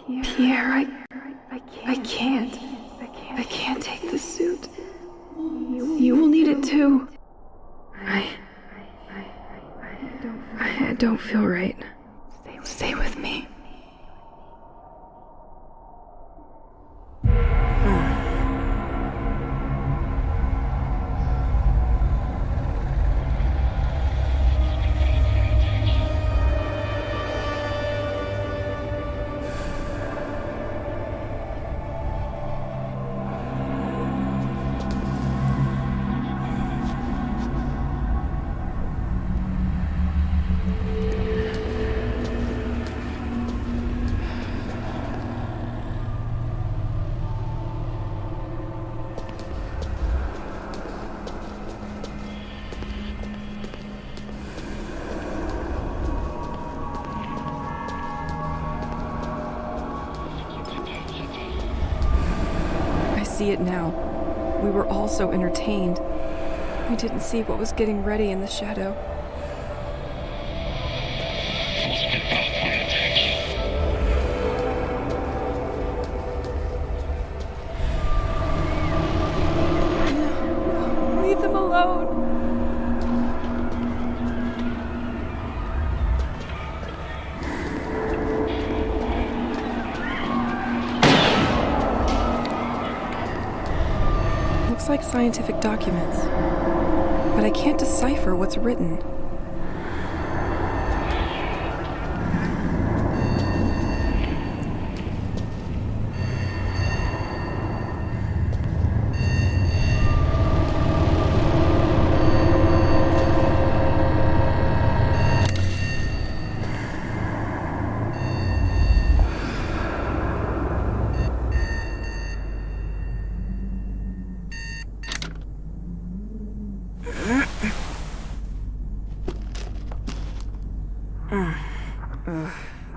Pierre, I can't take the suit. You will need it too. I don't feel right. Stay with me. See it now. We were all so entertained. We didn't see what was getting ready in the shadow. No, leave them alone. Like scientific documents, but I can't decipher what's written.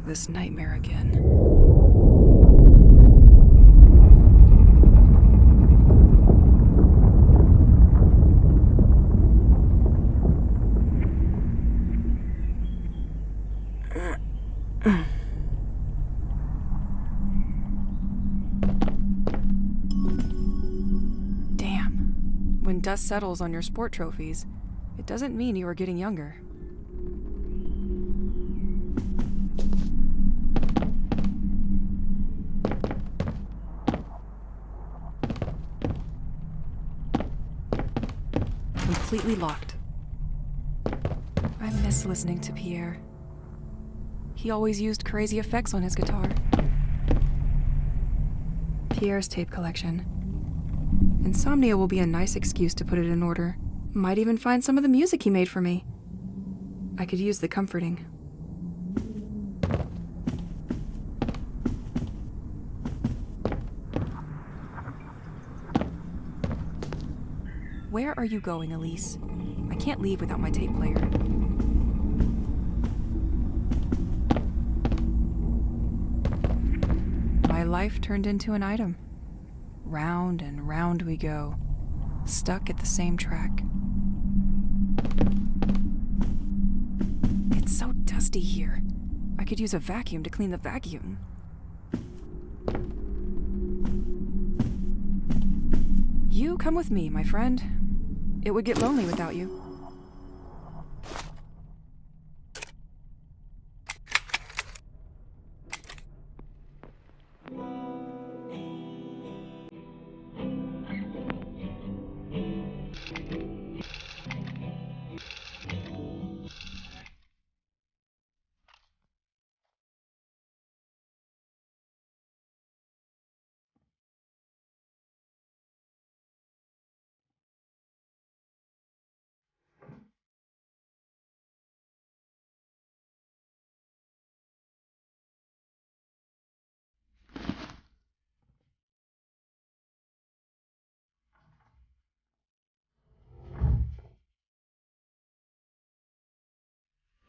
This nightmare again. Damn. When dust settles on your sport trophies, it doesn't mean you are getting younger. Completely locked. I miss listening to Pierre. He always used crazy effects on his guitar. Pierre's tape collection. Insomnia will be a nice excuse to put it in order. Might even find some of the music he made for me. I could use the comforting. Where are you going, Elise? I can't leave without my tape player. My life turned into an item. Round and round we go, stuck at the same track. It's so dusty here. I could use a vacuum to clean the vacuum. You come with me, my friend. It would get lonely without you.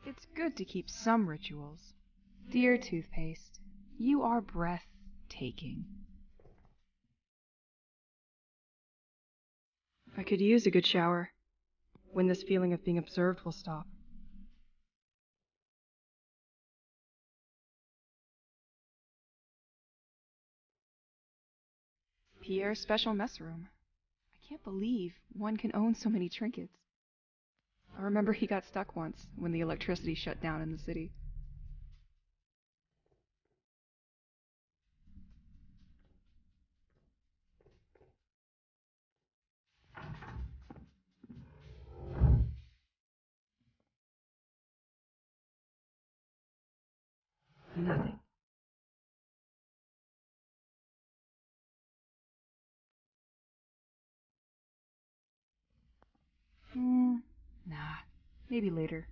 It's good to keep some rituals. Dear toothpaste, you are breathtaking. I could use a good shower. When this feeling of being observed will stop. Pierre's special mess room. I can't believe one can own so many trinkets. I remember he got stuck once when the electricity shut down in the city. Nothing. Nah, maybe later.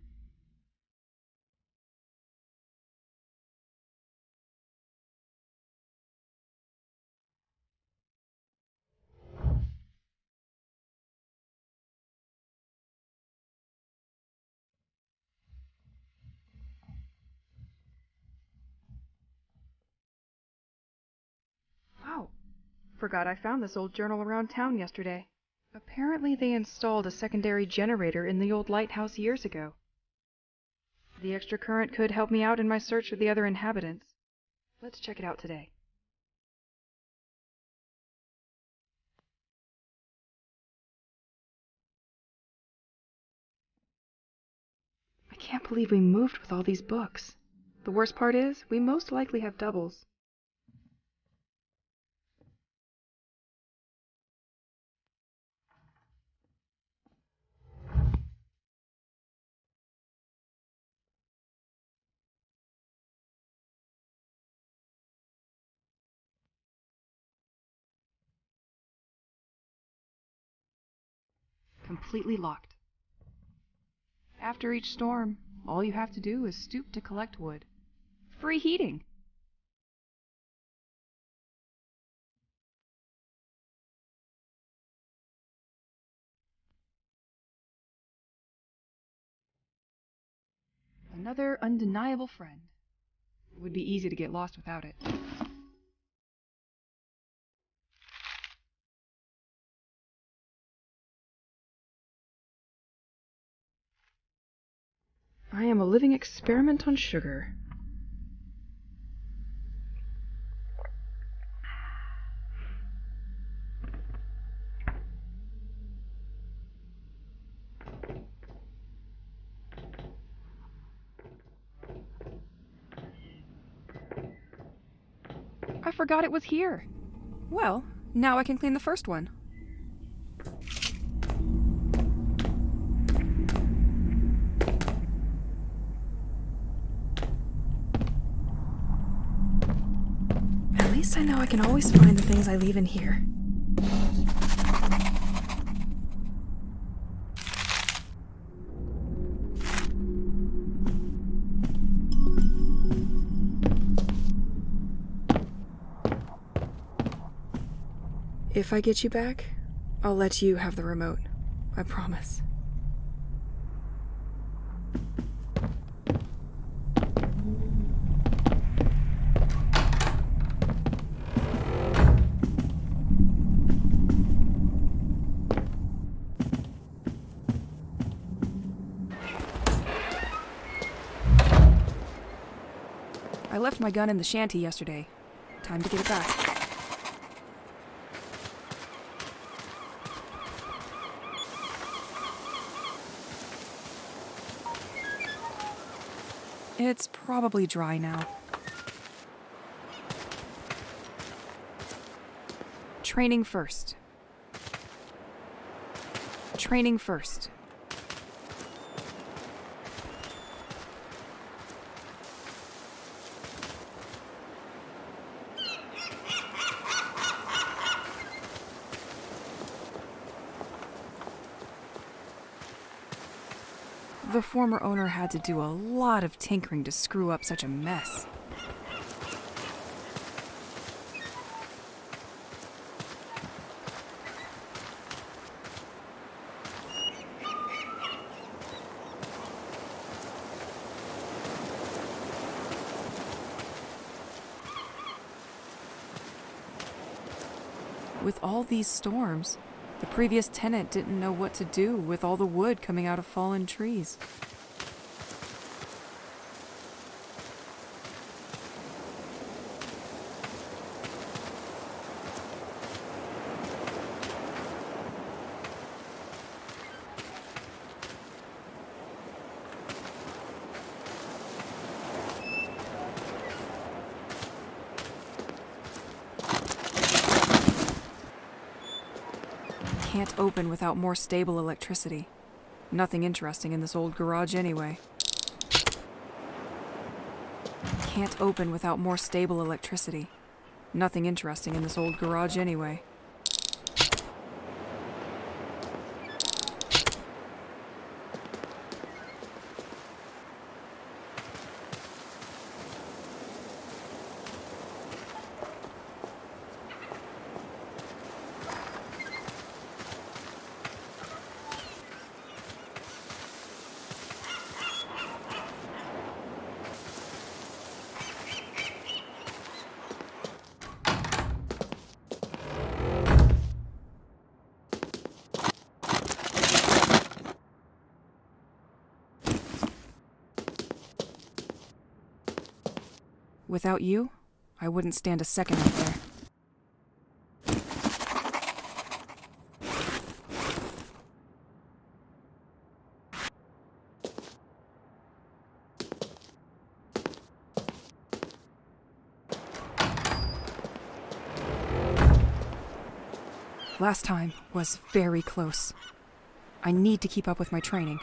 Wow, forgot I found this old journal around town yesterday. Apparently they installed a secondary generator in the old lighthouse years ago. The extra current could help me out in my search for the other inhabitants. Let's check it out today. I can't believe we moved with all these books. The worst part is, we most likely have doubles. Completely locked. After each storm, all you have to do is stoop to collect wood. Free heating! Another undeniable friend. It would be easy to get lost without it. I am a living experiment on sugar. I forgot it was here. Well, now I can clean the first one. At least I know I can always find the things I leave in here. If I get you back, I'll let you have the remote. I promise. I left my gun in the shanty yesterday. Time to get it back. It's probably dry now. Training first. Training first. The former owner had to do a lot of tinkering to screw up such a mess. With all these storms, the previous tenant didn't know what to do with all the wood coming out of fallen trees. Can't open without more stable electricity. Nothing interesting in this old garage anyway. Can't open without more stable electricity. Nothing interesting in this old garage anyway. Without you, I wouldn't stand a second up there. Last time was very close. I need to keep up with my training.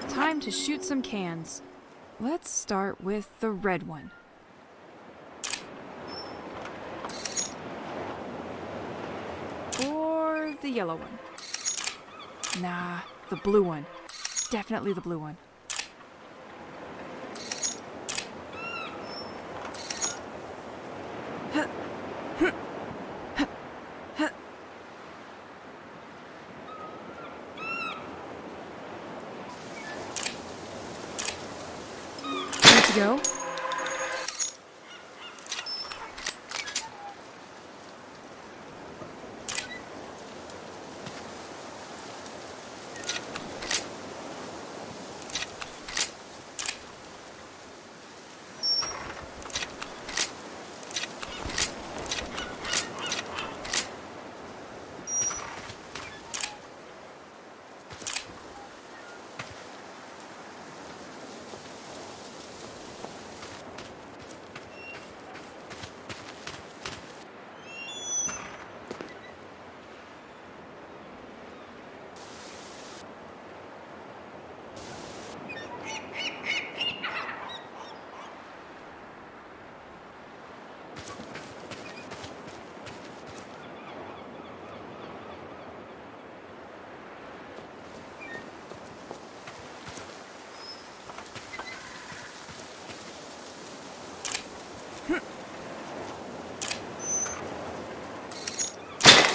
Time to shoot some cans. Let's start with the red one. Or the yellow one. Nah, the blue one. Definitely the blue one. To go.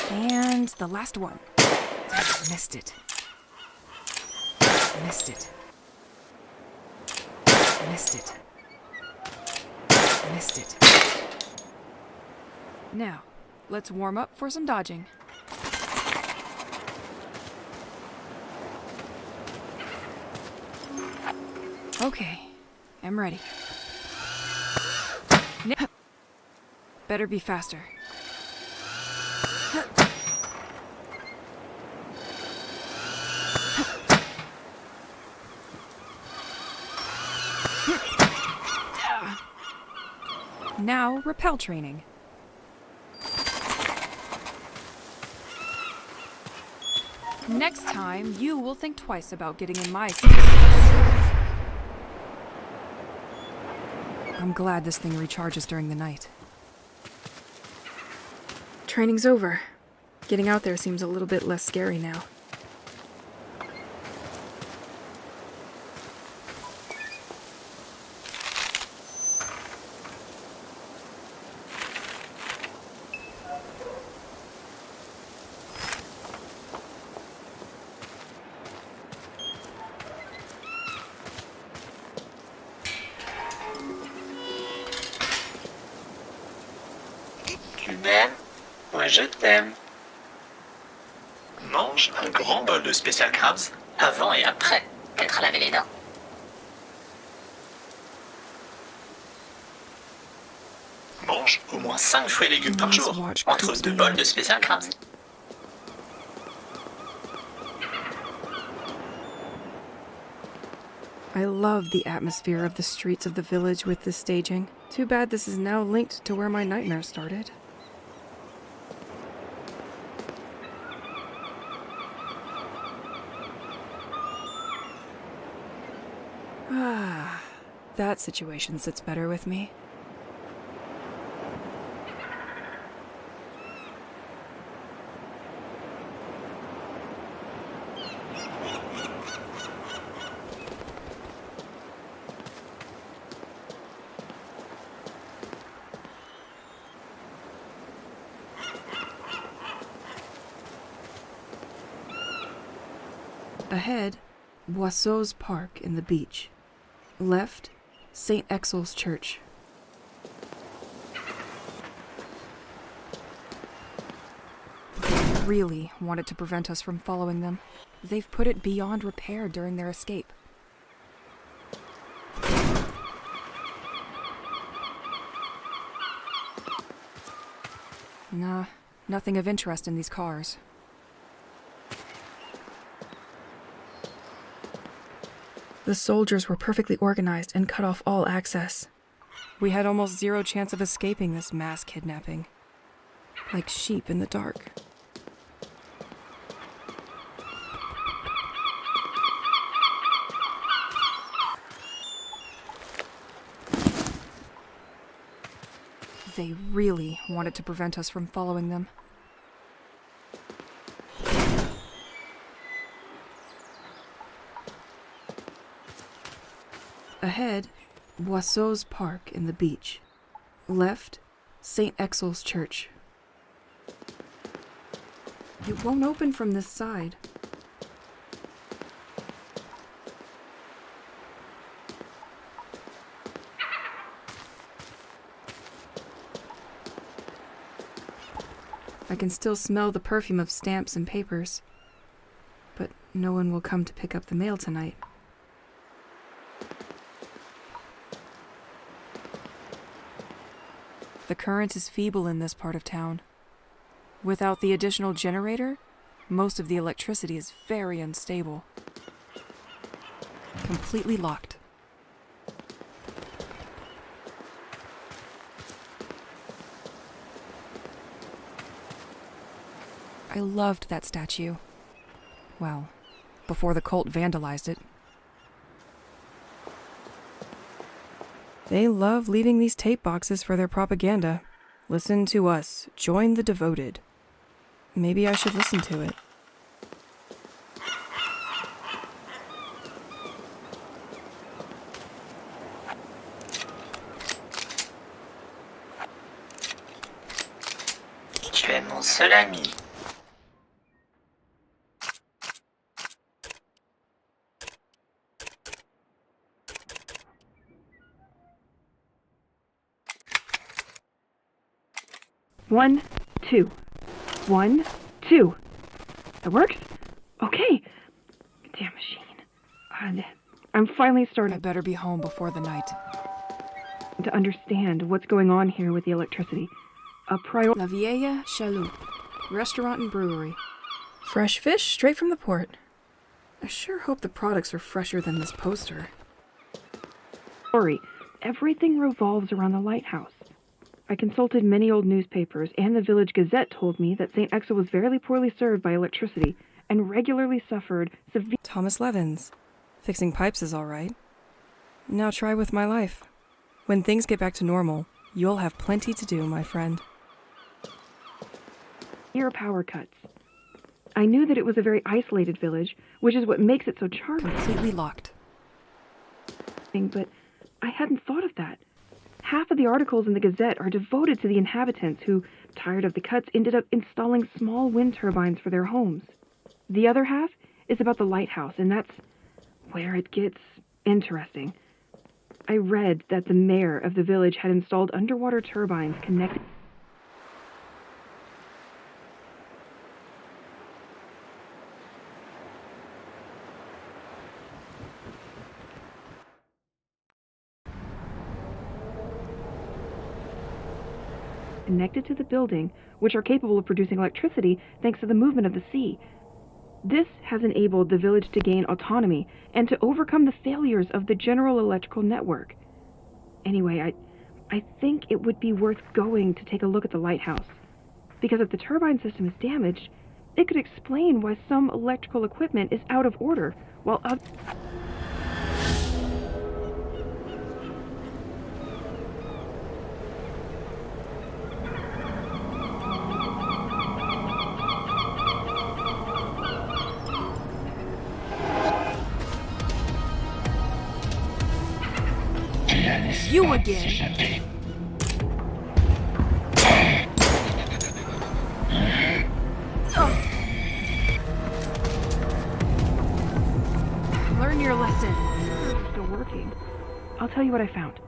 And the last one. Missed it. Missed it. Missed it. Missed it. Now, let's warm up for some dodging. Okay, I'm ready. Better be faster. Now, rappel training. Next time, you will think twice about getting in my space. I'm glad this thing recharges during the night. Training's over. Getting out there seems a little bit less scary now. m'aimes, moi je t'aime. Mange un grand bol de spécial crabs avant et après t'être lavé les dents. Mange au moins 5 fruits et légumes par jour, entre 2 bols de spécial crabs. I love the atmosphere of the streets of the village with this staging. Too bad this is now linked to where my nightmare started. Ah, that situation sits better with me. Ahead, Boisseau's Park in the beach. Left, St. Exel's Church. They really wanted to prevent us from following them. They've put it beyond repair during their escape. Nah, nothing of interest in these cars. The soldiers were perfectly organized and cut off all access. We had almost zero chance of escaping this mass kidnapping. Like sheep in the dark. They really wanted to prevent us from following them. Ahead, Boisseau's Park in the beach. Left, St. Exel's Church. It won't open from this side. I can still smell the perfume of stamps and papers. But no one will come to pick up the mail tonight. The current is feeble in this part of town. Without the additional generator, most of the electricity is very unstable. Completely locked. I loved that statue. Well, before the cult vandalized it. They love leaving these tape boxes for their propaganda. Listen to us. Join the devoted. Maybe I should listen to it. Tu es mon seul ami. One, two. 1, 2. That works? Okay. Damn machine. I'm finally starting I better be home before the night. to understand what's going on here with the electricity. La Vieille Chaloupe, restaurant and brewery. Fresh fish straight from the port. I sure hope the products are fresher than this poster. Sorry, everything revolves around the lighthouse. I consulted many old newspapers, and the village gazette told me that St. Exel was very poorly served by electricity and regularly suffered severe... Thomas Levins. Fixing pipes is all right. Now try with my life. When things get back to normal, you'll have plenty to do, my friend. power cuts. I knew that it was a very isolated village, which is what makes it so charming. Completely locked. But I hadn't thought of that. Half of the articles in the Gazette are devoted to the inhabitants who, tired of the cuts, ended up installing small wind turbines for their homes. The other half is about the lighthouse, and that's where it gets interesting. I read that the mayor of the village had installed underwater turbines connected. connected to the building, which are capable of producing electricity thanks to the movement of the sea. This has enabled the village to gain autonomy and to overcome the failures of the general electrical network. Anyway, I think it would be worth going to take a look at the lighthouse, because if the turbine system is damaged, it could explain why some electrical equipment is out of order, while others... You again! Learn your lesson. It's still working. I'll tell you what I found.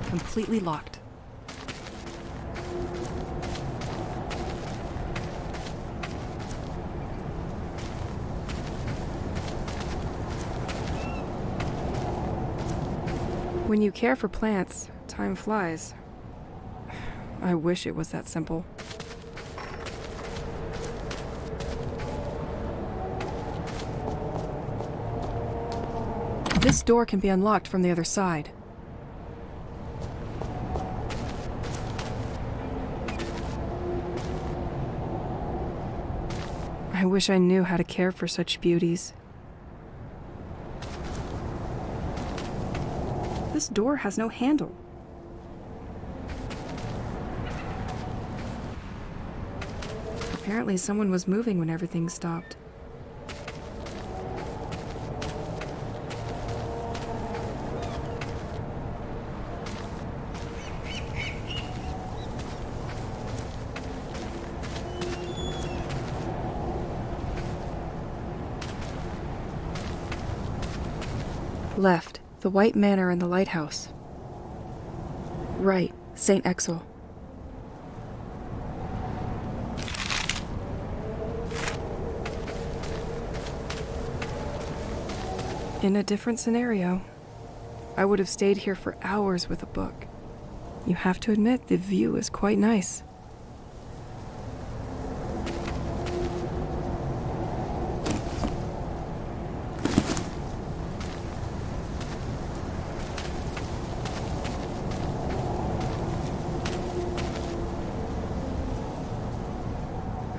Completely locked. When you care for plants, time flies. I wish it was that simple. This door can be unlocked from the other side. I wish I knew how to care for such beauties. This door has no handle. Apparently someone was moving when everything stopped. Left, the White Manor and the lighthouse. Right, St. Exel. In a different scenario, I would have stayed here for hours with a book. You have to admit, the view is quite nice.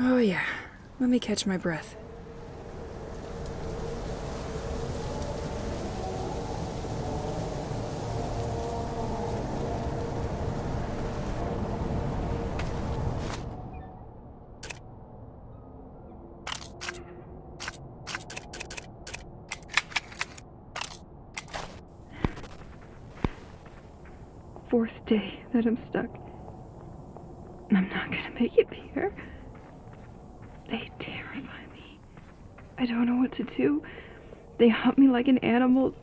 Oh yeah, let me catch my breath. Fourth day that I'm stuck. I'm not gonna make it here. They terrify me. I don't know what to do. They hunt me like an animal.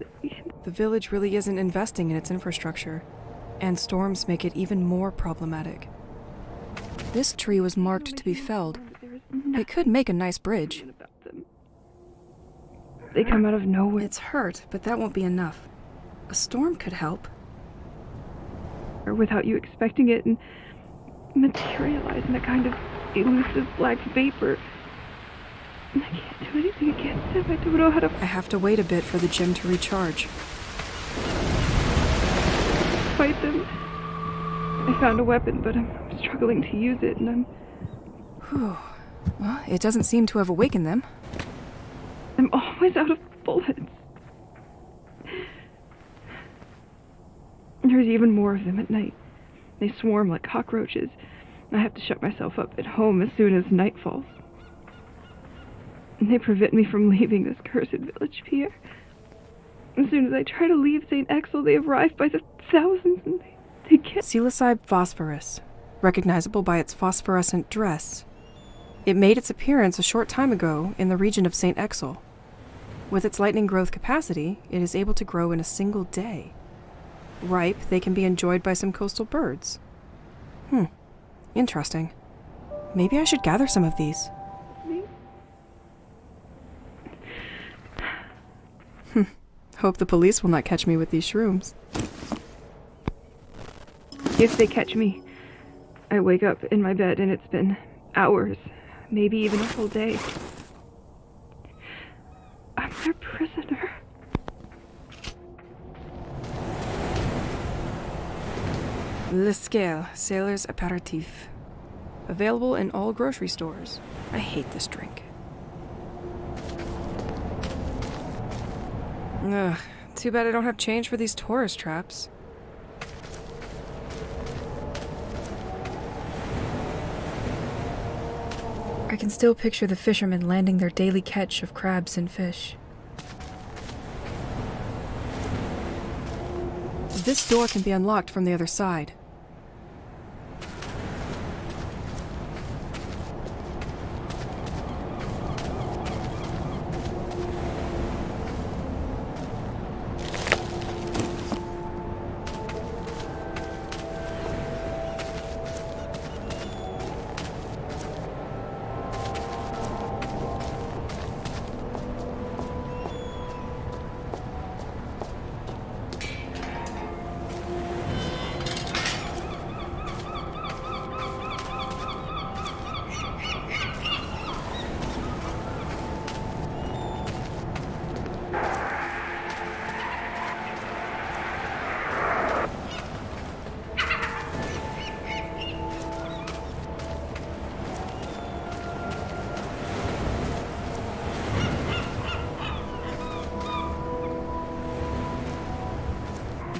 The village really isn't investing in its infrastructure, and storms make it even more problematic. This tree was marked to be felled. It could make a nice bridge. They come out of nowhere. It's hurt, but that won't be enough. A storm could help. Without you expecting it, and materialize in a kind of elusive black vapor. I can't do anything against them. I don't know how to... I have to wait a bit for the gem to recharge. Fight them. I found a weapon, but I'm struggling to use it, and I'm... Whew. Well, it doesn't seem to have awakened them. I'm always out of bullets. There's even more of them at night. They swarm like cockroaches. I have to shut myself up at home as soon as night falls. And they prevent me from leaving this cursed village, Pierre. As soon as I try to leave St. Exel, they arrive by the thousands, and they get... Psilocybe phosphorus, recognizable by its phosphorescent dress. It made its appearance a short time ago in the region of St. Exel. With its lightning growth capacity, it is able to grow in a single day. Ripe, they can be enjoyed by some coastal birds. Interesting. Maybe I should gather some of these. Hope the police will not catch me with these shrooms. If they catch me, I wake up in my bed and it's been hours, maybe even a whole day. I'm their prisoner. Le Scale, Sailor's Aperitif. Available in all grocery stores. I hate this drink. Ugh, too bad I don't have change for these tourist traps. I can still picture the fishermen landing their daily catch of crabs and fish. This door can be unlocked from the other side.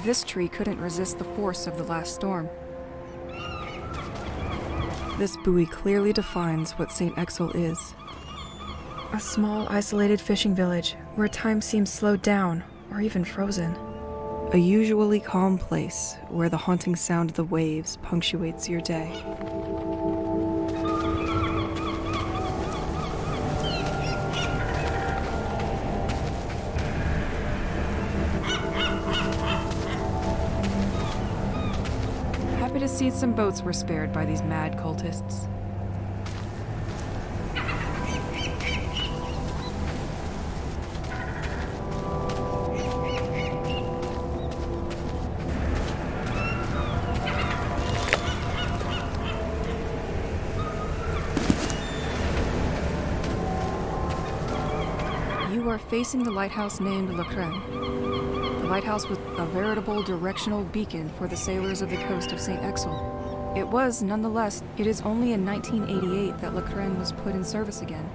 This tree couldn't resist the force of the last storm. This buoy clearly defines what St. Exil is. A small, isolated fishing village where time seems slowed down or even frozen. A usually calm place where the haunting sound of the waves punctuates your day. Happy to see some boats were spared by these mad cultists. You are facing the lighthouse named Le Crème. The lighthouse was a veritable directional beacon for the sailors of the coast of St. Exil. It was, nonetheless, it is only in 1988 that Le Crème was put in service again,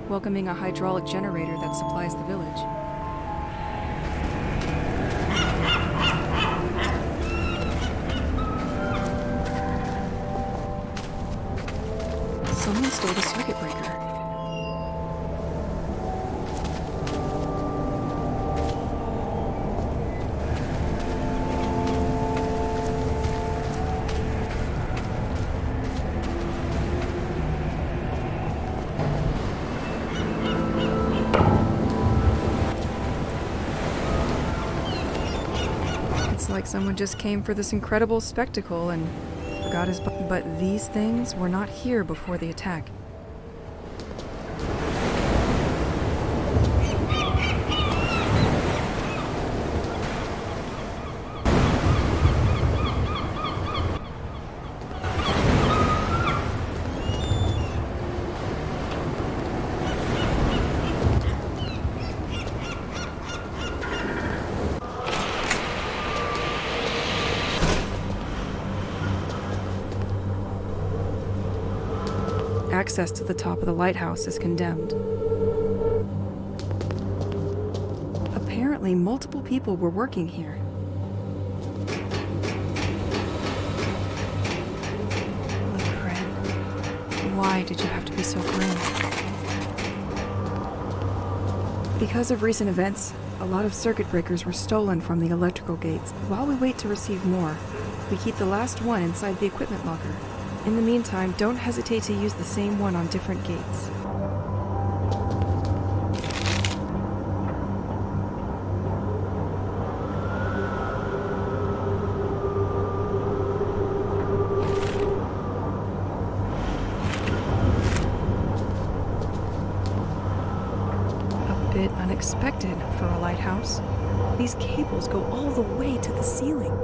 welcoming a hydraulic generator that supplies the village. Someone stole the circuit breaker. Like someone just came for this incredible spectacle and forgot his but these things were not here before the attack. Access to the top of the lighthouse is condemned. Apparently, multiple people were working here. Lecrae, why did you have to be so grim? Because of recent events, a lot of circuit breakers were stolen from the electrical gates. While we wait to receive more, we keep the last one inside the equipment locker. In the meantime, don't hesitate to use the same one on different gates. unexpected for a lighthouse. These cables go all the way to the ceiling.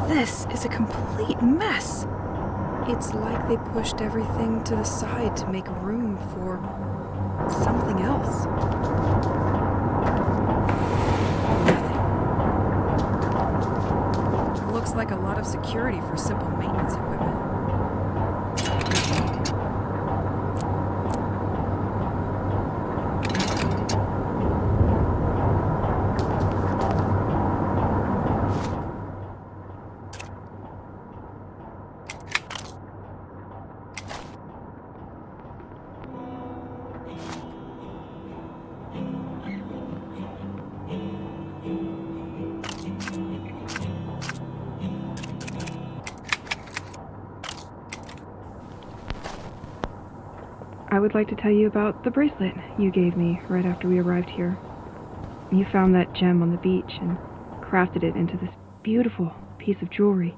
This is a complete mess. It's like they pushed everything to the side to make room for something else. Nothing. Looks like a lot of security for simple maintenance equipment. I would like to tell you about the bracelet you gave me right after we arrived here. You found that gem on the beach and crafted it into this beautiful piece of jewelry.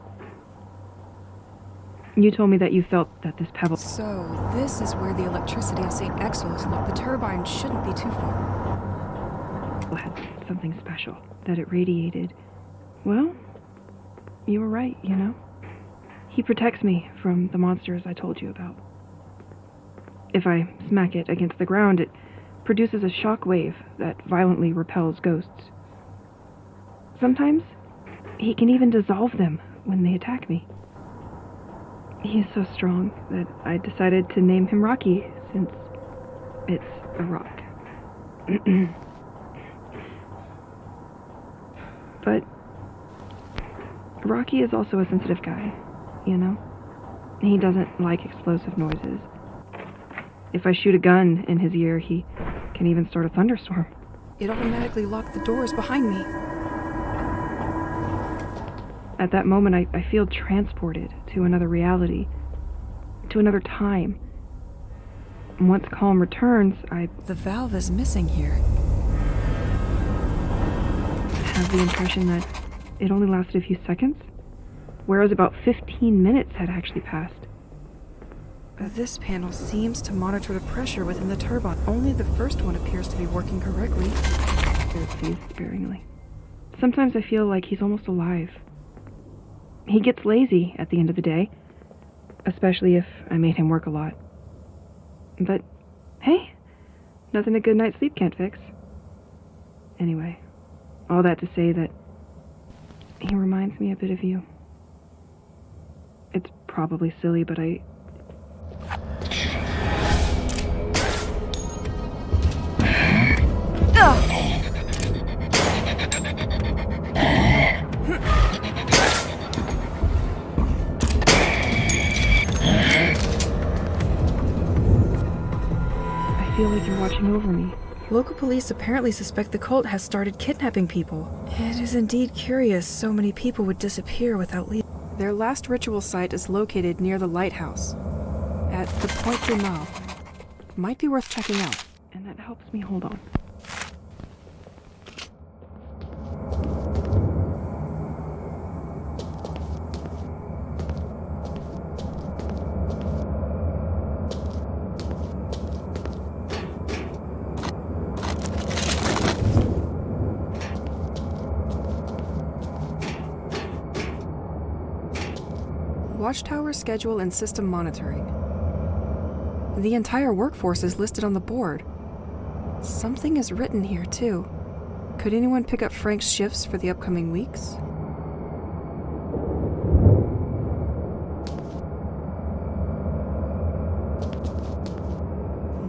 You told me that you felt that this pebble... So, this is where the electricity of St. Exel is locked. The turbine shouldn't be too far. ...had something special, that it radiated. Well, you were right, you know? He protects me from the monsters I told you about. If I smack it against the ground, it produces a shock wave that violently repels ghosts. Sometimes, he can even dissolve them when they attack me. He is so strong that I decided to name him Rocky, since it's a rock. But Rocky is also a sensitive guy, you know? He doesn't like explosive noises. If I shoot a gun in his ear, he can even start a thunderstorm. It automatically locked the doors behind me. At that moment, I feel transported to another reality, to another time. And once calm returns, I The valve is missing here. have the impression that it only lasted a few seconds, whereas about 15 minutes had actually passed. This panel seems to monitor the pressure within the turbine. Only the first one appears to be working correctly. Please, sparingly. Sometimes I feel like he's almost alive. He gets lazy at the end of the day, especially if I made him work a lot. But, hey, nothing a good night's sleep can't fix. Anyway, all that to say that he reminds me a bit of you. It's probably silly, but I feel like you're watching over me. Local police apparently suspect the cult has started kidnapping people. It is indeed curious so many people would disappear without leaving. Their last ritual site is located near the lighthouse, at the Point de Mal. Might be worth checking out. And that helps me hold on. Watchtower schedule and system monitoring. The entire workforce is listed on the board. Something is written here, too. Could anyone pick up Frank's shifts for the upcoming weeks?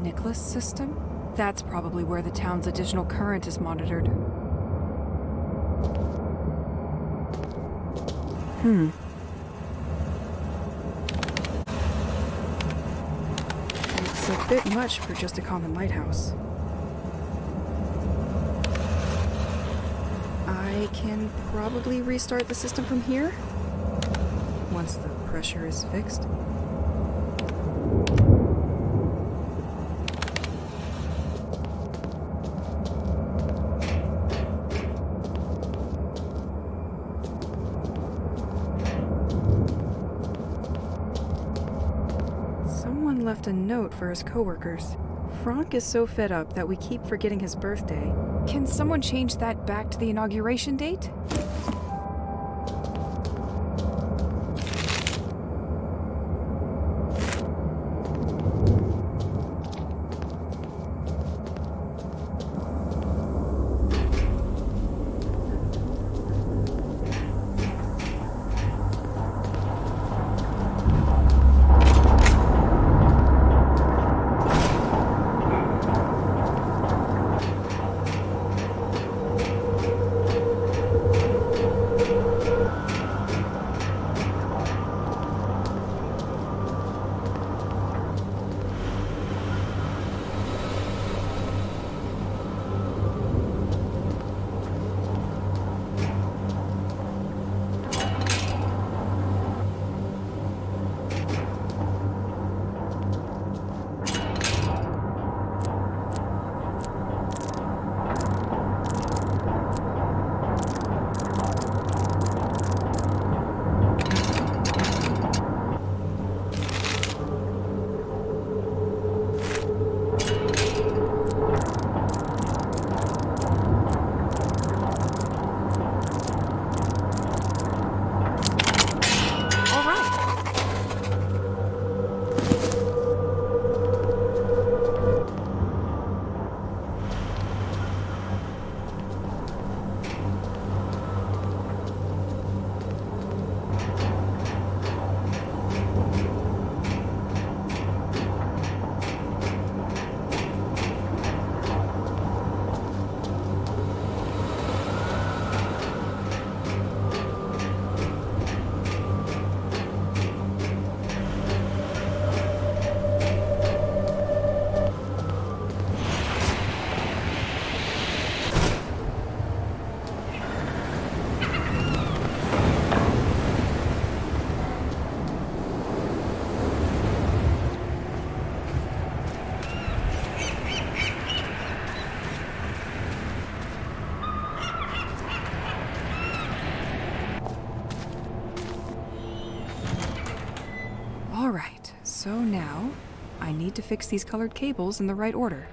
Nicholas system? That's probably where the town's additional current is monitored. It's a bit much for just a common lighthouse. I can probably restart the system from here, once the pressure is fixed. Someone left a note for his coworkers. Franck is so fed up that we keep forgetting his birthday. Can someone change that back to the inauguration date? Alright, so now I need to fix these colored cables in the right order.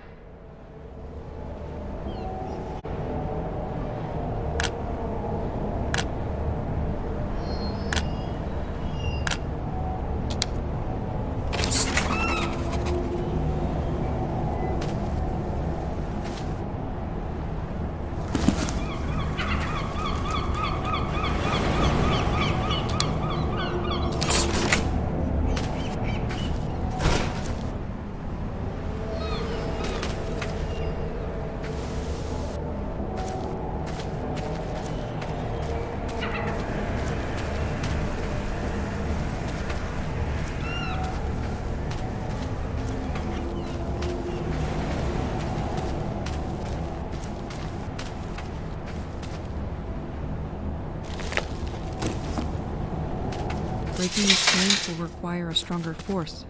Breaking these chains will require a stronger force.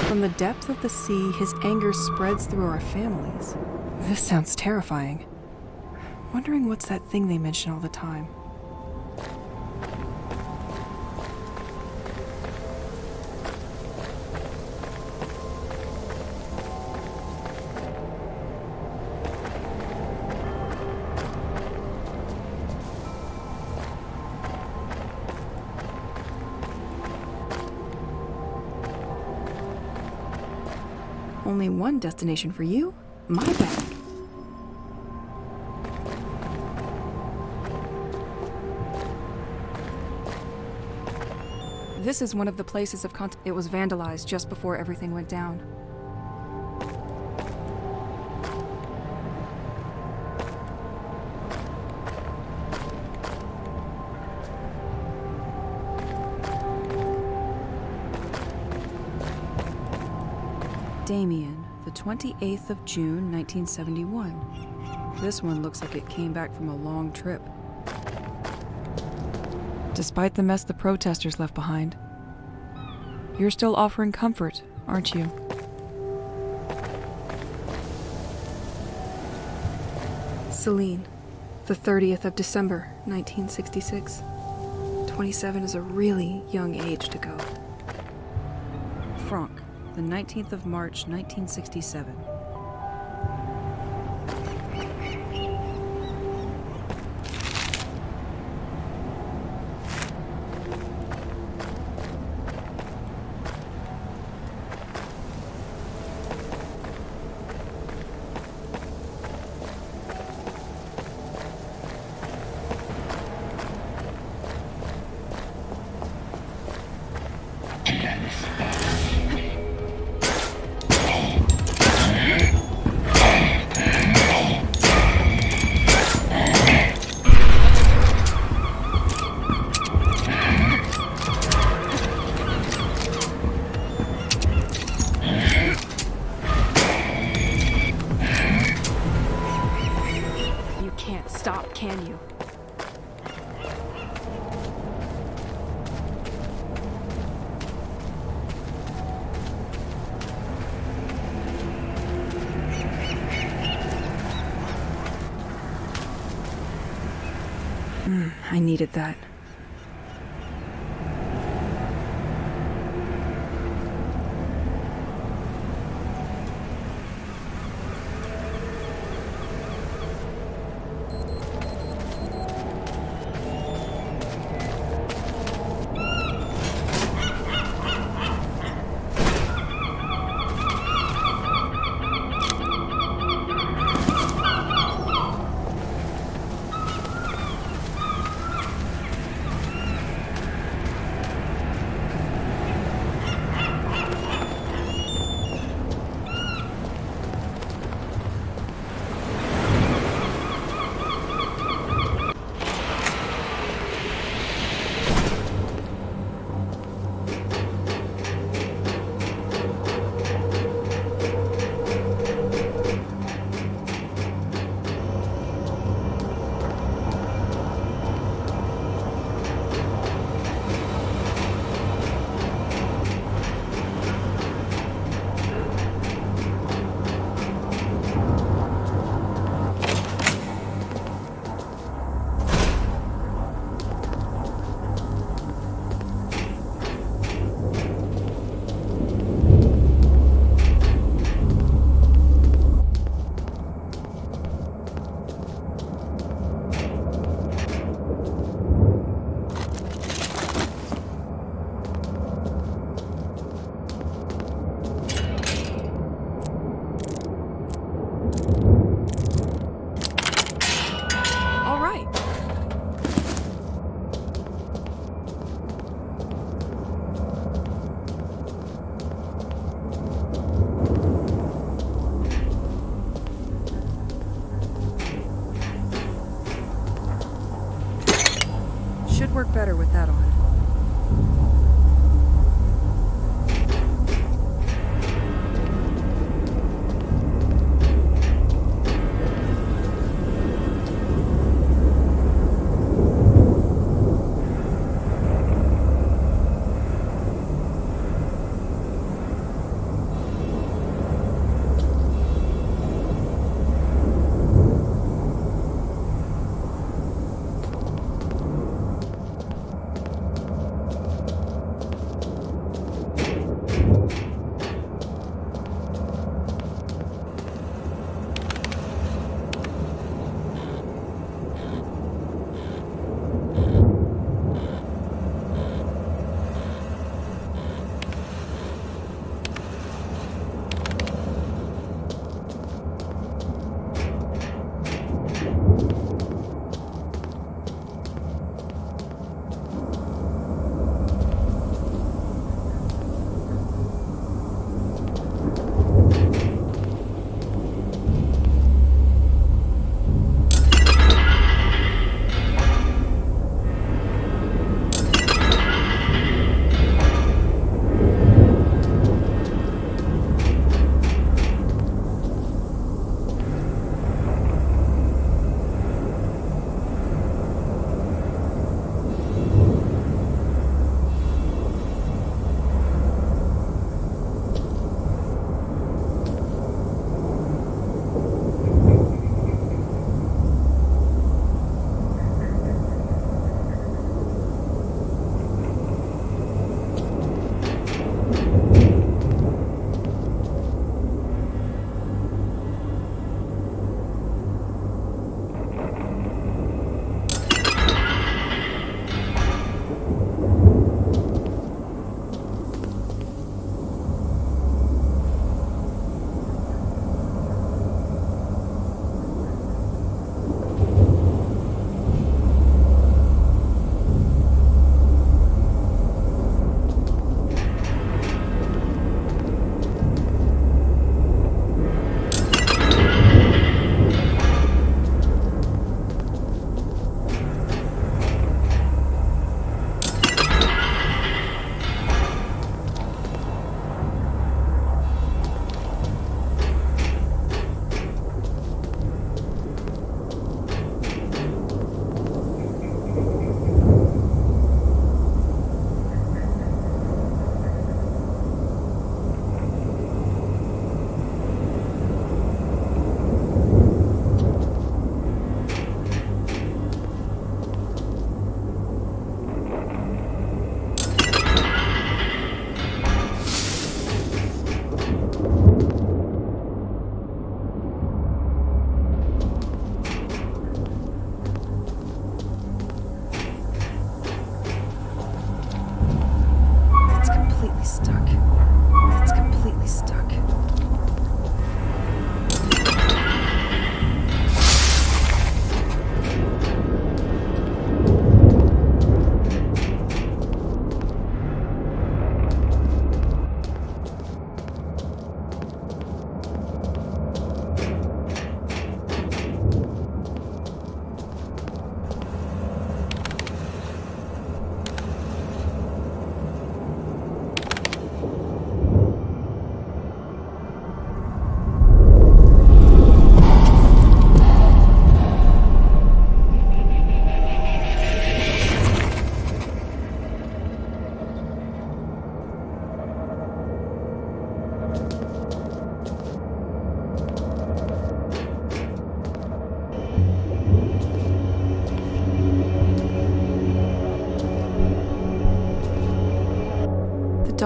From the depth of the sea, his anger spreads through our families. This sounds terrifying. Wondering what's that thing they mention all the time. Only one destination for you, my bag. This is one of the places of it was vandalized just before everything went down. Damien, the 28th of June, 1971. This one looks like it came back from a long trip. Despite the mess the protesters left behind, you're still offering comfort, aren't you? Celine, the 30th of December, 1966. 27 is a really young age to go. Franck, the 19th of March, 1967. Stop, can you? I needed that. Should work better with that on.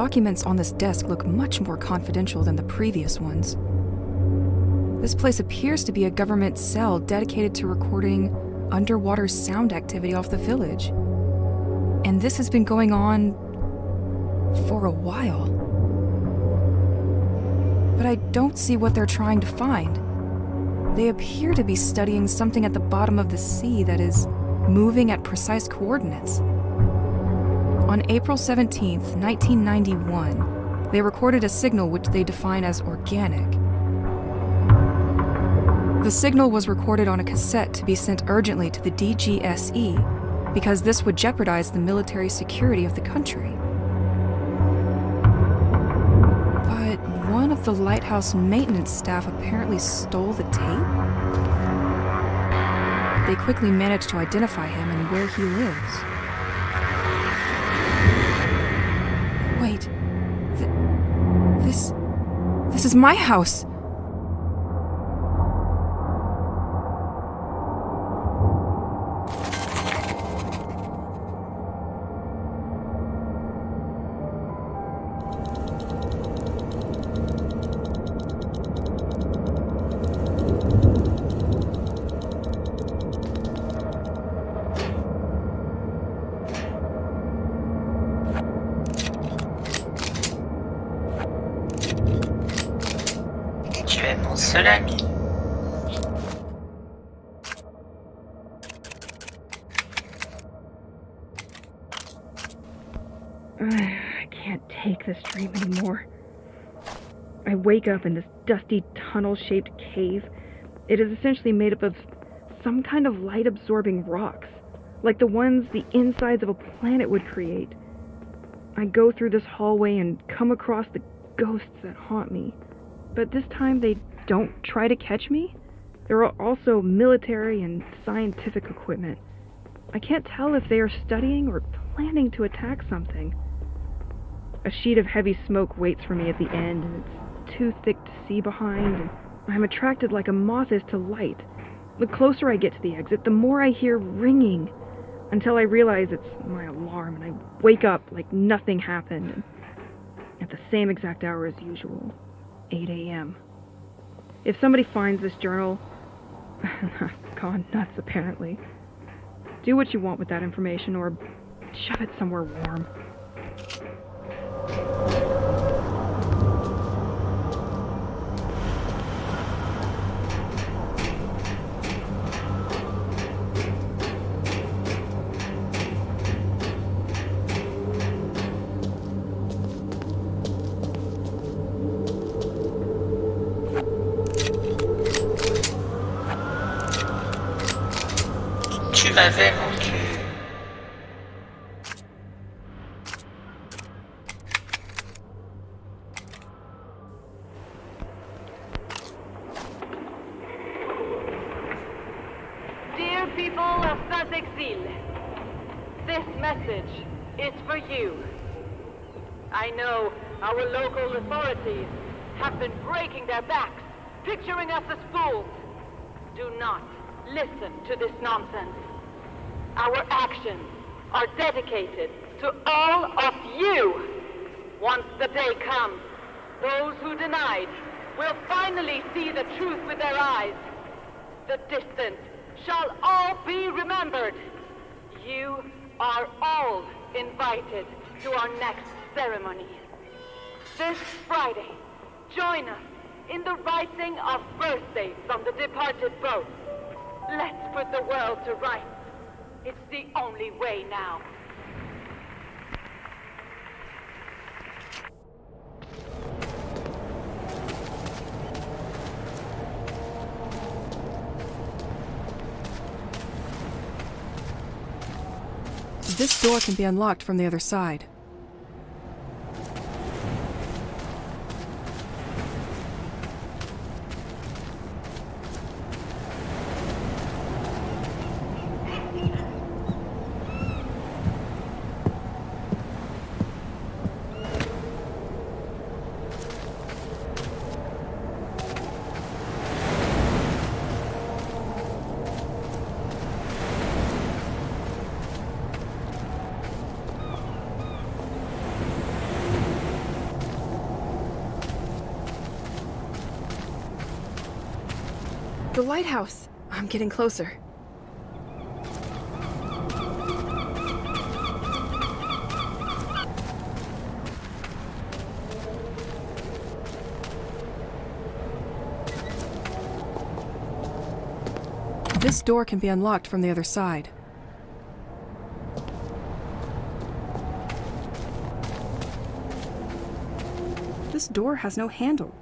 documents on this desk look much more confidential than the previous ones. This place appears to be a government cell dedicated to recording underwater sound activity off the village. And this has been going on for a while. But I don't see what they're trying to find. They appear to be studying something at the bottom of the sea that is moving at precise coordinates. On April 17th, 1991, they recorded a signal which they define as organic. The signal was recorded on a cassette to be sent urgently to the DGSE because this would jeopardize the military security of the country. But one of the lighthouse maintenance staff apparently stole the tape. They quickly managed to identify him and where he lives. Wait, this is my house. Tu es mon seul ami. I can't take this dream anymore. I wake up in this dusty tunnel-shaped cave. It is essentially made up of some kind of light-absorbing rocks, like the ones the insides of a planet would create. I go through this hallway and come across the ghosts that haunt me. But this time they don't try to catch me. There are also military and scientific equipment. I can't tell if they are studying or planning to attack something. A sheet of heavy smoke waits for me at the end, and it's too thick to see behind, and I'm attracted like a moth is to light. The closer I get to the exit, the more I hear ringing, until I realize it's my alarm, and I wake up like nothing happened, and at the same exact hour as usual, 8 a.m. If somebody finds this journal, I've gone nuts apparently. Do what you want with that information, or shove it somewhere warm. Tu m'avais manqué. Dear people of Saint-Exil, this message is for you. I know our local authorities have been breaking their backs, picturing us as fools. Do not listen to this nonsense. Our actions are dedicated to all of you. Once the day comes, those who denied will finally see the truth with their eyes. The distant shall all be remembered. You are all invited to our next ceremony. This Friday, join us in the writing of birthdays on the departed boat. Let's put the world to rights. It's the only way now. This door can be unlocked from the other side. The lighthouse! I'm getting closer. This door can be unlocked from the other side. This door has no handle.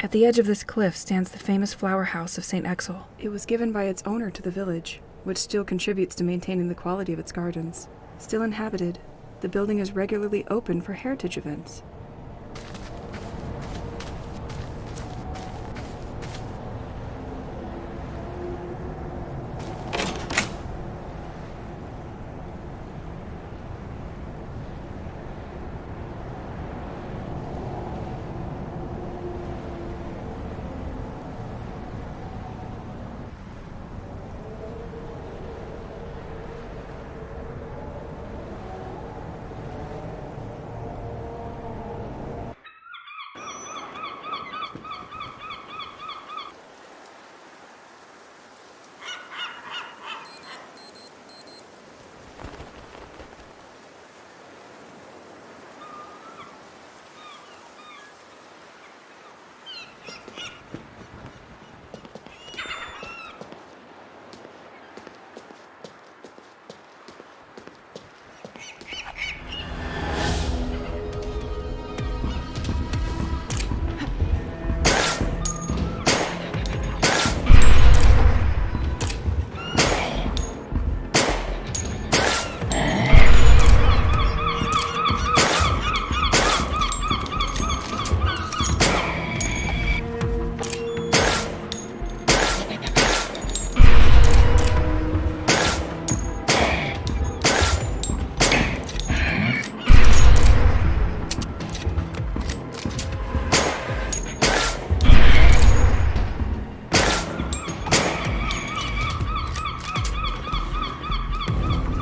At the edge of this cliff stands the famous flower house of St. Exel. It was given by its owner to the village, which still contributes to maintaining the quality of its gardens. Still inhabited, the building is regularly open for heritage events.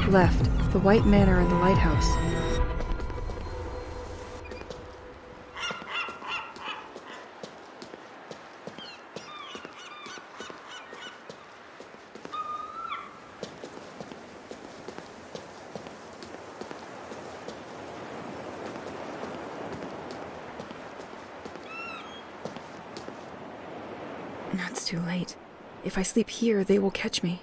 Left, the White Manor and the lighthouse. It's too late. If I sleep here, they will catch me.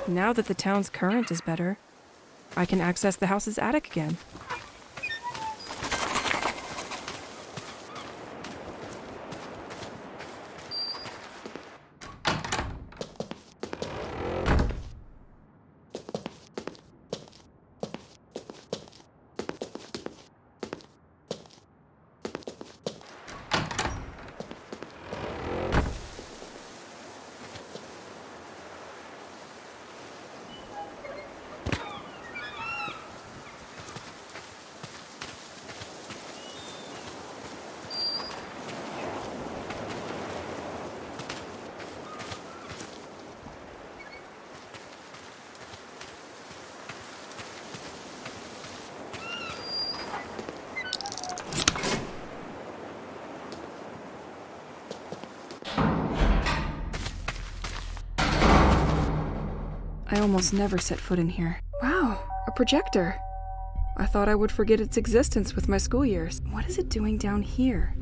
Now that the town's current is better, I can access the house's attic again. I almost never set foot in here. Wow, a projector! I thought I would forget its existence with my school years. What is it doing down here?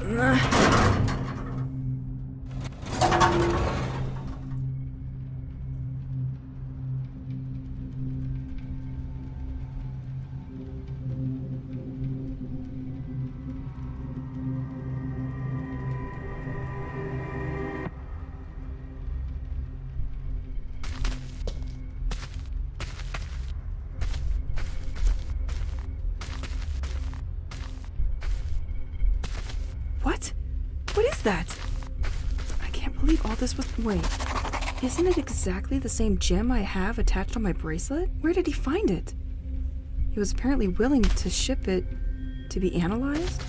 Nothing. What? What is that? I can't believe all this was... Wait, isn't it exactly the same gem I have attached on my bracelet? Where did he find it? He was apparently willing to ship it to be analyzed?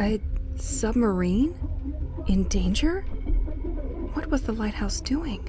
A submarine? In danger? What was the lighthouse doing?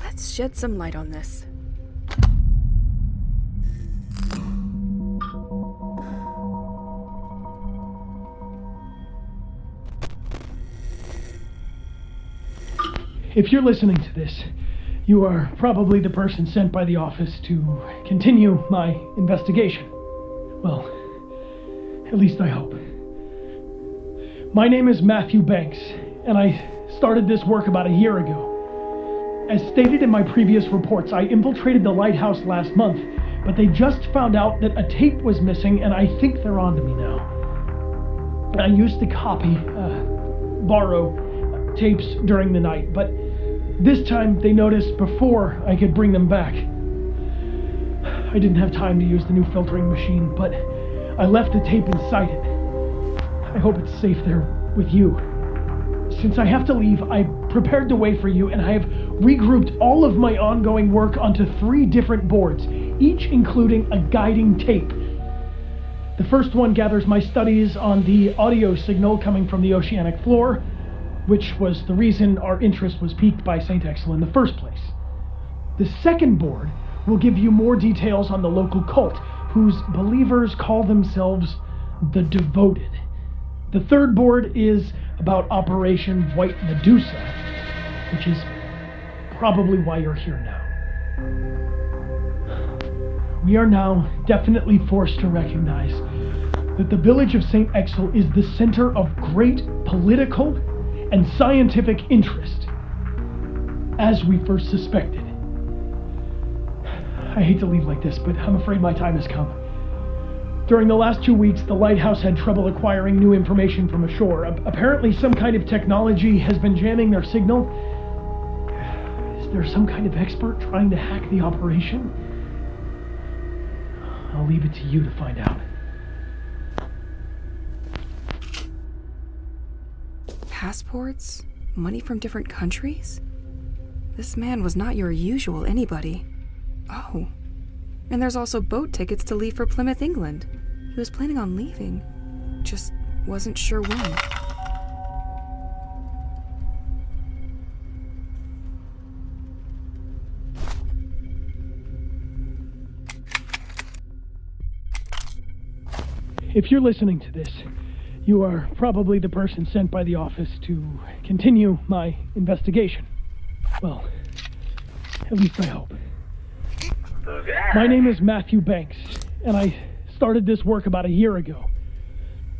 Let's shed some light on this. If you're listening to this, you are probably the person sent by the office to continue my investigation. Well, at least I hope. My name is Matthew Banks, and I started this work about a year ago. As stated in my previous reports, I infiltrated the lighthouse last month, but they just found out that a tape was missing, and I think they're on to me now. I used to borrow tapes during the night, but this time they noticed before I could bring them back. I didn't have time to use the new filtering machine, but I left the tape inside it. I hope it's safe there with you. Since I have to leave, I prepared the way for you, and I have regrouped all of my ongoing work onto 3 different boards, each including a guiding tape. The first one gathers my studies on the audio signal coming from the oceanic floor, which was the reason our interest was piqued by St. Exil in the first place. The second board will give you more details on the local cult, whose believers call themselves the Devoted. The third board is about Operation White Medusa, which is probably why you're here now. We are now definitely forced to recognize that the village of St. Exil is the center of great political and scientific interest, as we first suspected. I hate to leave like this, but I'm afraid my time has come. During the last 2 weeks, the lighthouse had trouble acquiring new information from ashore. Apparently some kind of technology has been jamming their signal. Is there some kind of expert trying to hack the operation? I'll leave it to you to find out. Passports? Money from different countries? This man was not your usual anybody. Oh. And there's also boat tickets to leave for Plymouth, England. He was planning on leaving, just wasn't sure when. If you're listening to this, you are probably the person sent by the office to continue my investigation. Well, At least I hope. My name is Matthew Banks, and I started this work about a year ago.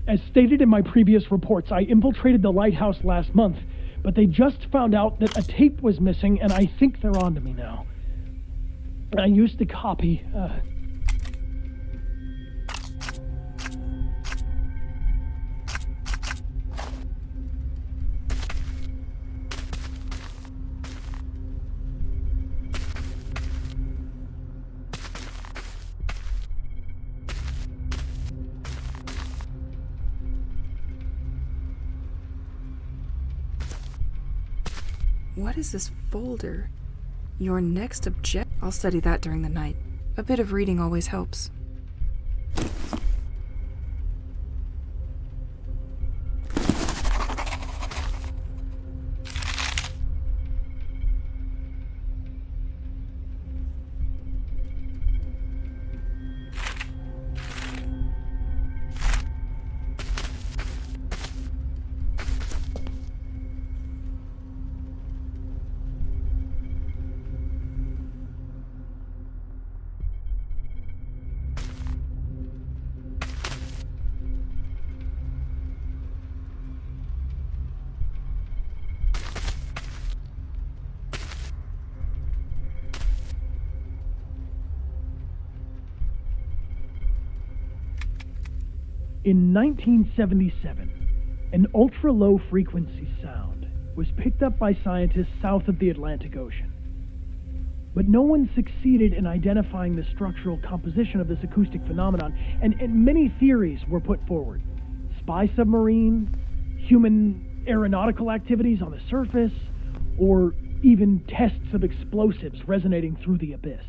As stated in my previous reports, I infiltrated the lighthouse last month, but they just found out that a tape was missing, and I think they're on to me now. I used to copy, What is this folder? Your next object? I'll study that during the night. A bit of reading always helps. In 1977, an ultra-low frequency sound was picked up by scientists south of the Atlantic Ocean. But no one succeeded in identifying the structural composition of this acoustic phenomenon, and many theories were put forward. Spy submarine, human aeronautical activities on the surface, or even tests of explosives resonating through the abyss.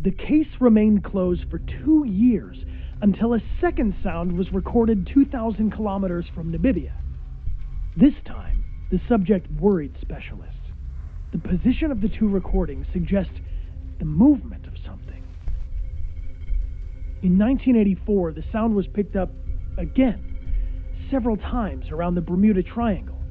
The case remained closed for 2 years, until a second sound was recorded 2,000 kilometers from Namibia. This time, the subject worried specialists. The position of the two recordings suggests the movement of something. In 1984, the sound was picked up again, several times around the Bermuda Triangle.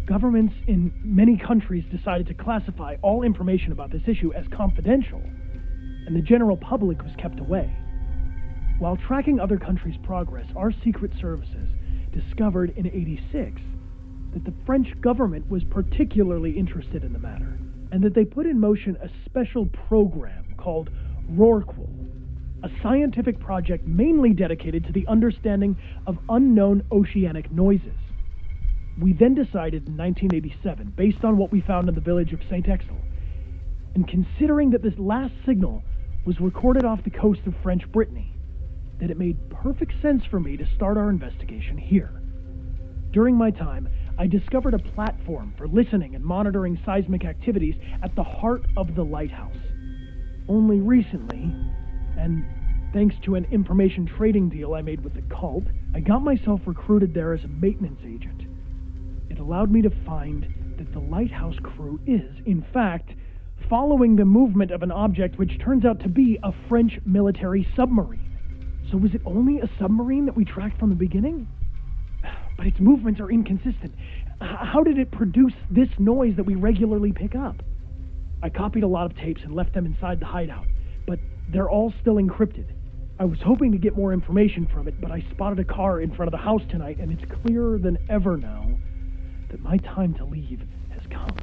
Governments in many countries decided to classify all information about this issue as confidential, and the general public was kept away. While tracking other countries' progress, our secret services discovered in '86 that the French government was particularly interested in the matter, and that they put in motion a special program called Rorqual, a scientific project mainly dedicated to the understanding of unknown oceanic noises. We then decided in 1987, based on what we found in the village of St. Exel, and considering that this last signal was recorded off the coast of French Brittany, that it made perfect sense for me to start our investigation here. During my time, I discovered a platform for listening and monitoring seismic activities at the heart of the lighthouse. Only recently, and thanks to an information trading deal I made with the cult, I got myself recruited there as a maintenance agent. It allowed me to find that the lighthouse crew is, in fact, following the movement of an object which turns out to be a French military submarine. So was it only a submarine that we tracked from the beginning? But its movements are inconsistent. How did it produce this noise that we regularly pick up? I copied a lot of tapes and left them inside the hideout, but they're all still encrypted. I was hoping to get more information from it, but I spotted a car in front of the house tonight, and it's clearer than ever now that my time to leave has come.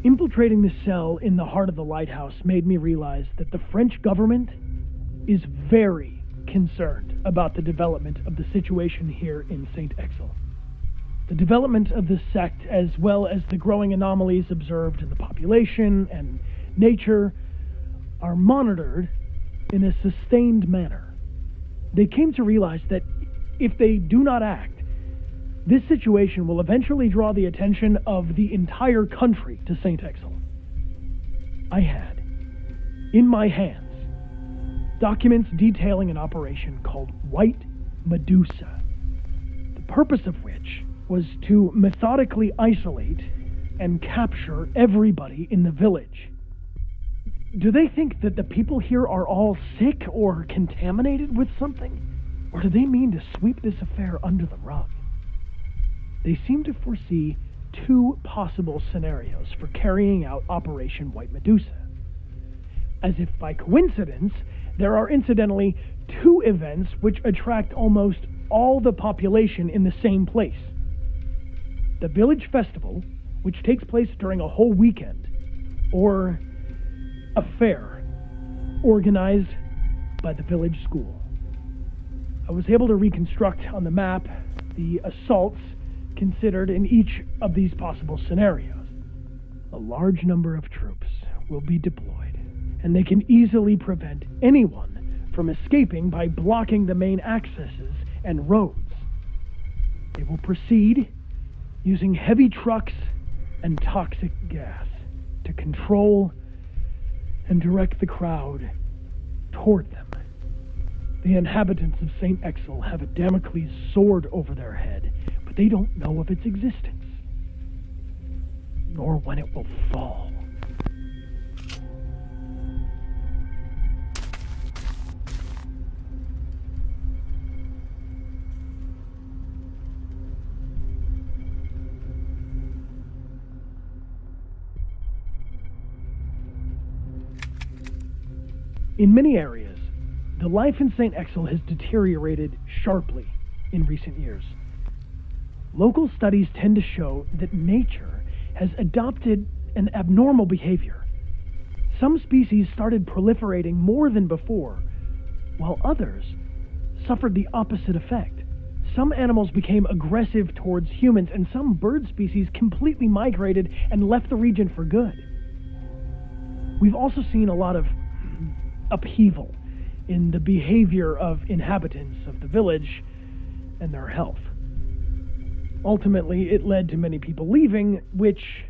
Infiltrating the cell in the heart of the lighthouse made me realize that the French government is very concerned about the development of the situation here in St. Exel. The development of the sect, as well as the growing anomalies observed in the population and nature, are monitored in a sustained manner. They came to realize that if they do not act, this situation will eventually draw the attention of the entire country to St. Exel. I had, in my hands, documents detailing an operation called White Medusa, the purpose of which was to methodically isolate and capture everybody in the village. Do they think that the people here are all sick or contaminated with something? Or do they mean to sweep this affair under the rug? They seem to foresee two possible scenarios for carrying out Operation White Medusa. As if by coincidence, there are incidentally two events which attract almost all the population in the same place. The village festival, which takes place during a whole weekend, or a fair organized by the village school. I was able to reconstruct on the map the assaults considered in each of these possible scenarios. A large number of troops will be deployed, and they can easily prevent anyone from escaping by blocking the main accesses and roads. They will proceed using heavy trucks and toxic gas to control and direct the crowd toward them. The inhabitants of St. Exil have a Damocles sword over their head, but they don't know of its existence, nor when it will fall. In many areas, the life in St. Exil has deteriorated sharply in recent years. Local studies tend to show that nature has adopted an abnormal behavior. Some species started proliferating more than before, while others suffered the opposite effect. Some animals became aggressive towards humans, and some bird species completely migrated and left the region for good. We've also seen a lot of upheaval in the behavior of inhabitants of the village and their health. Ultimately, it led to many people leaving, which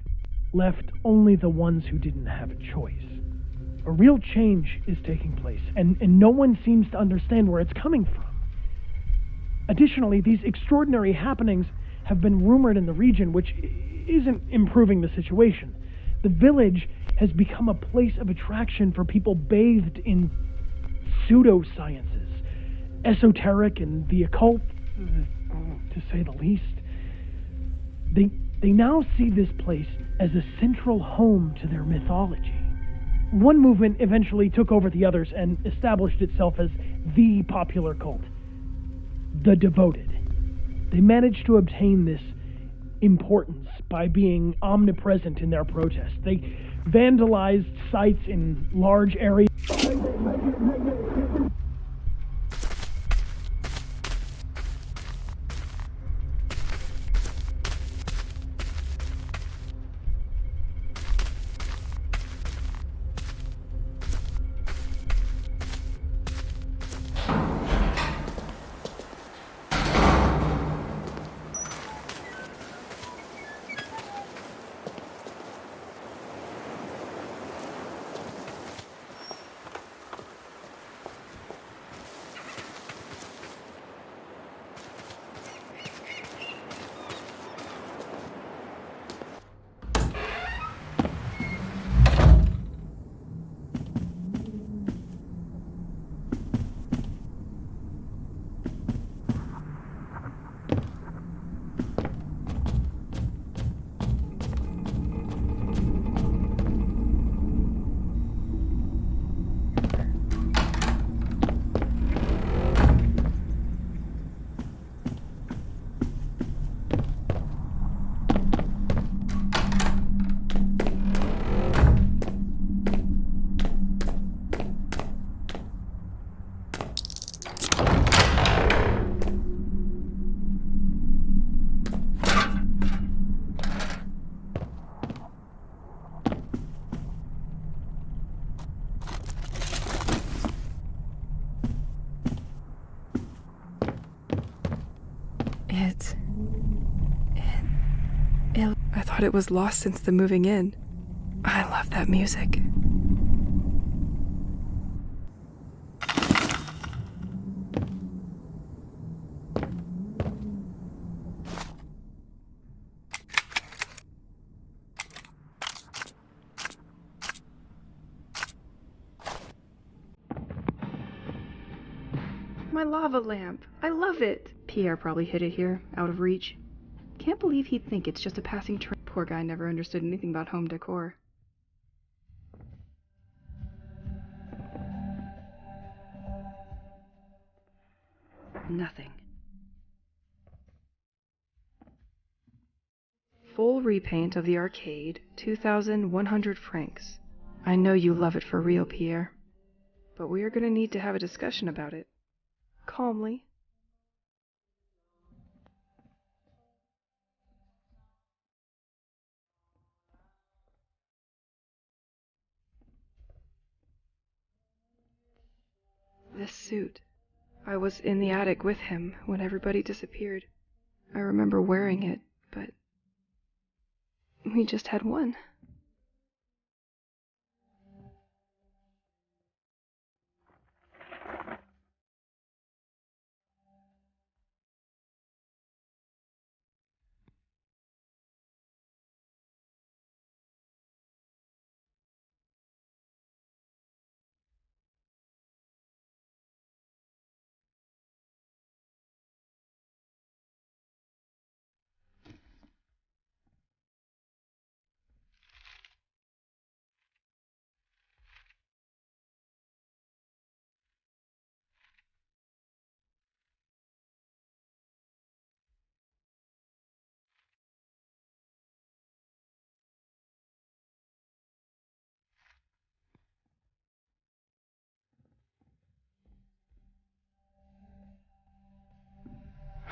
left only the ones who didn't have a choice. A real change is taking place, and no one seems to understand where it's coming from. Additionally, these extraordinary happenings have been rumored in the region, which isn't improving the situation. The village has become a place of attraction for people bathed in pseudosciences, esoteric and the occult, to say the least. They now see this place as a central home to their mythology. One movement eventually took over the others and established itself as the popular cult, the Devoted. They managed to obtain this importance by being omnipresent in their protests. They vandalized sites in large areas. I thought it was lost since the moving in. I love that music. My lava lamp. I love it. Pierre probably hid it here, out of reach. Can't believe he'd think it's just a passing train. Poor guy never understood anything about home decor. Nothing. Full repaint of the arcade, 2,100 francs. I know you love it for real, Pierre. But we are going to need to have a discussion about it. Calmly. This suit. I was in the attic with him when everybody disappeared. I remember wearing it, but we just had one.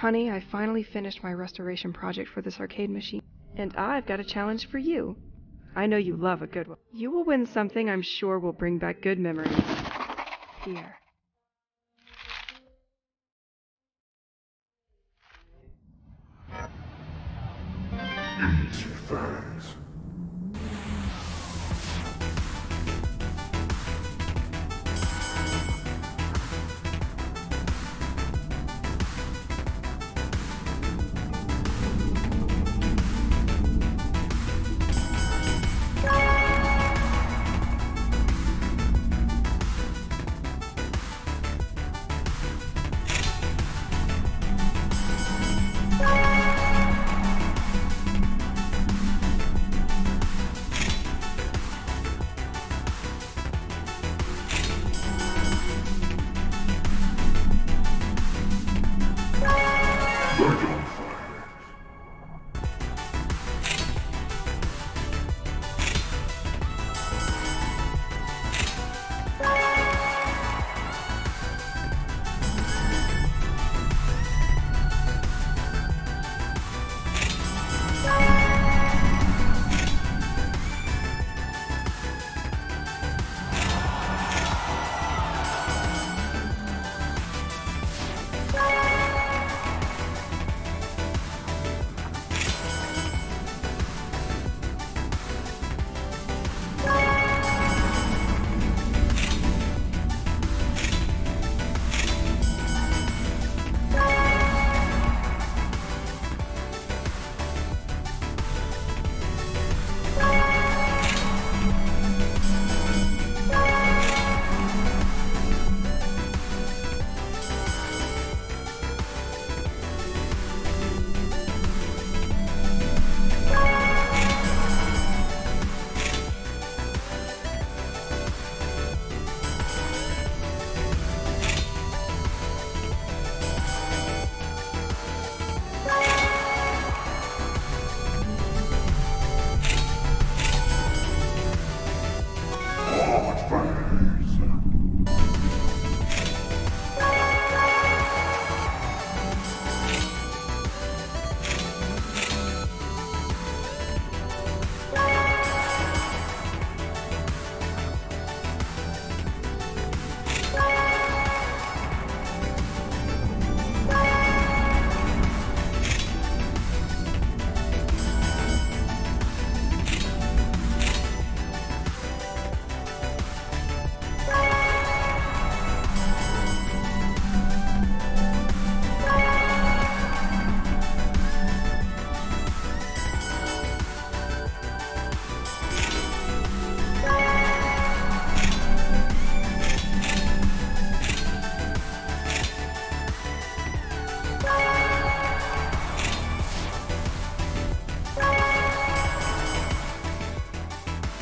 Honey, I finally finished my restoration project for this arcade machine. And I've got a challenge for you. I know you love a good one. You will win something I'm sure will bring back good memories. Here.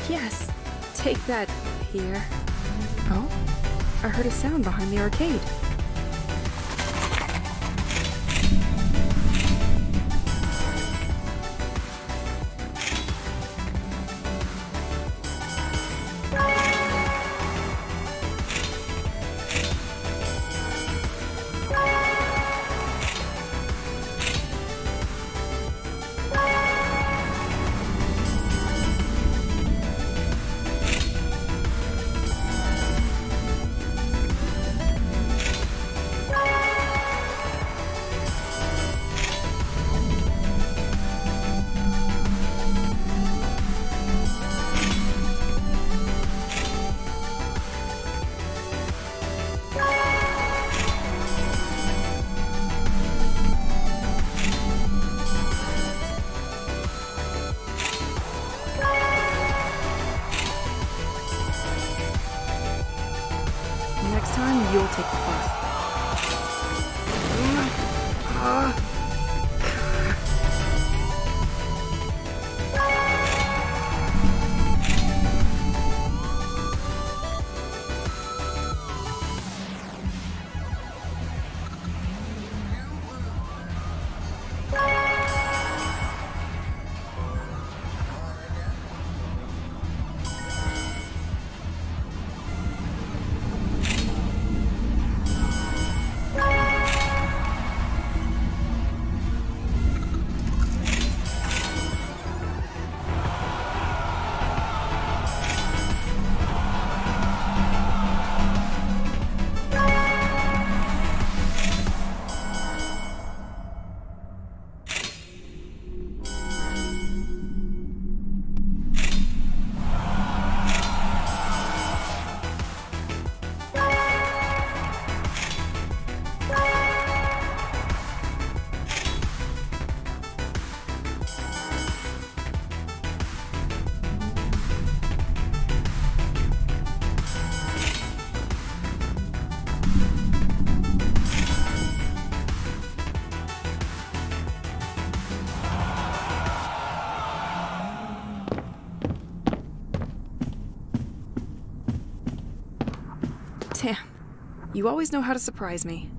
Yes, take that, Pierre. Oh, I heard a sound behind the arcade. Next time, you'll take the bus. Damn, you always know how to surprise me.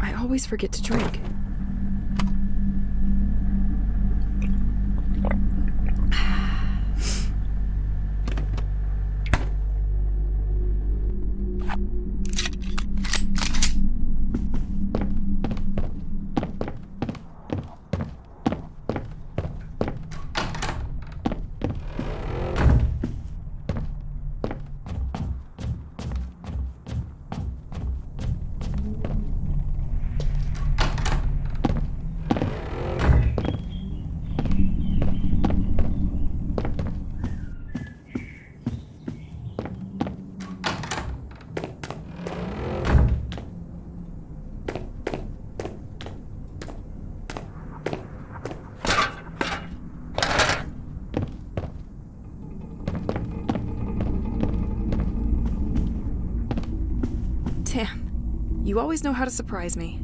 I always forget to drink. Damn, you always know how to surprise me.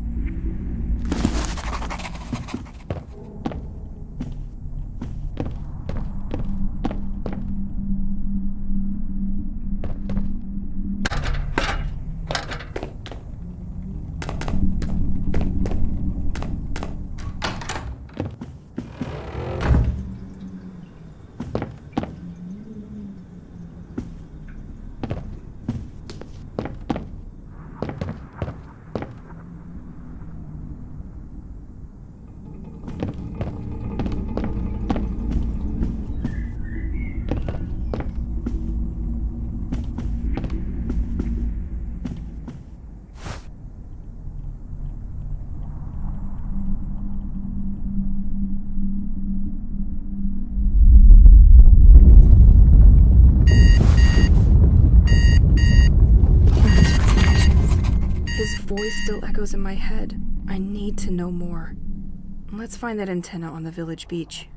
voice still echoes in my head. I need to know more. Let's find that antenna on the village beach.